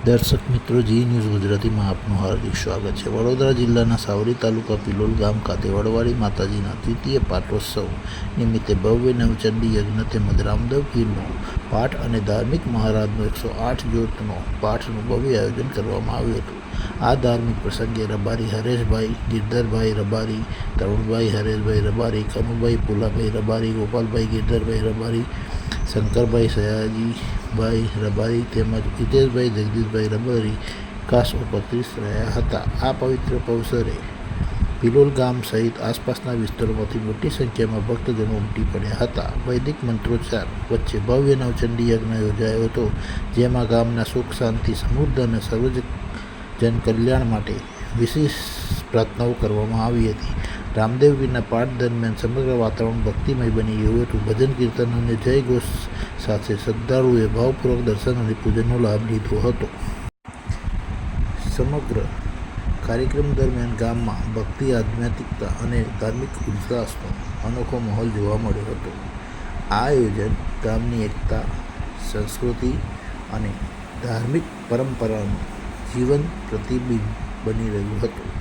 દર્શક મિત્રો, જી ન્યૂઝ ગુજરાતીમાં આપનું હાર્દિક સ્વાગત છે। વડોદરા જિલ્લાના સાવરી તાલુકા પિલોલ ગામ ખાતે વડવાળી માતાજીના દ્વિતીય પાટોત્સવ નિમિત્તે ભવ્ય નવચંડી યજ્ઞ તેમજ રામદેવ પીરનો પાઠ અને ધાર્મિક મહારાજનો 108 જ્યોતનો પાઠનું ભવ્ય આયોજન કરવામાં આવ્યું હતું। આ ધાર્મિક પ્રસંગે રબારી હરેશભાઈ, ગિરધરભાઈ રબારી, તરુણભાઈ હરેશભાઈ રબારી, કનુભાઈ પુલાભાઈ રબારી, ગોપાલભાઈ ગિરધરભાઈ રબારી, શંકરભાઈ સયાજીભાઈ રબારી તેમજ હિતેશભાઈ જગદીશભાઈ રબારી ખાસ ઉપસ્થિત રહ્યા હતા। આ પવિત્ર અવસરે પિલોલ ગામ સહિત આસપાસના વિસ્તારોમાંથી મોટી સંખ્યામાં ભક્તજનો ઉમટી પડ્યા હતા। વૈદિક મંત્રોચ્ચાર વચ્ચે ભવ્ય નવચંડી યજ્ઞ યોજાયો હતો, જેમાં ગામના સુખ શાંતિ, સમૃદ્ધિ અને સર્વજન કલ્યાણ માટે વિશેષ પ્રાર્થનાઓ કરવામાં આવી હતી। રામદેવ પીરના પાઠ દરમિયાન સમગ્ર વાતાવરણ ભક્તિમય બની ગયું હતું। ભજન કીર્તન અને જય ઘોષ સાથે શ્રદ્ધાળુઓએ ભાવપૂર્વક દર્શન અને પૂજનનો લાભ લીધો હતો। સમગ્ર કાર્યક્રમ દરમિયાન ગામમાં ભક્તિ, આધ્યાત્મિકતા અને ધાર્મિક ઉલ્લાસનો અનોખો માહોલ જોવા મળ્યો હતો। આ આયોજન ગામની એકતા, સંસ્કૃતિ અને ધાર્મિક પરંપરાનું જીવંત પ્રતિબિંબ બની રહ્યું હતું।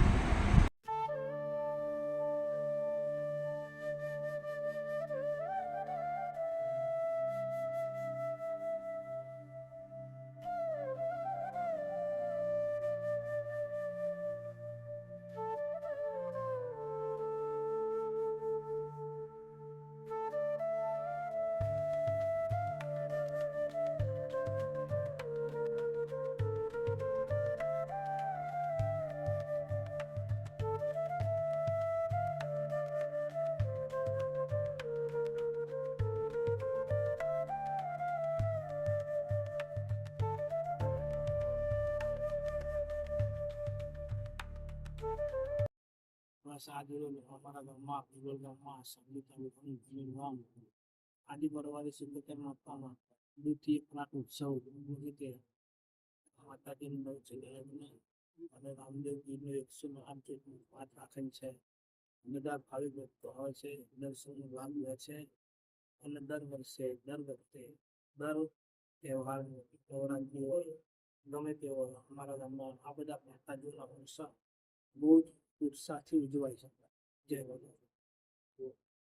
બસ આ દિવસ અમારા ગામમાં પિલોલ ગામમાં સાવલી તાલુકાનું પિલોલ ગામ આદિ પરવારી સિદ્ધેશ્વર માતામાં દ્વિતીય પાટોત્સવ રીતે માતાજીનું નવચંડી યજ્ઞ અને રામદેવ પીરનો 108 જેટલું પાઠ રાખેલ છે। બધા ભાવિક ભક્તો આવે છે, દર્શનનો લાભ લે છે અને દર વખતે દર તહેવાર નવરાત્રિ હોય ગમે તે હોય અમારા ગામમાં આ બધા માતાજીના ઉત્સાહ બહુ જ ઉત્સાહથી ઉજવાય છે। જય માતા।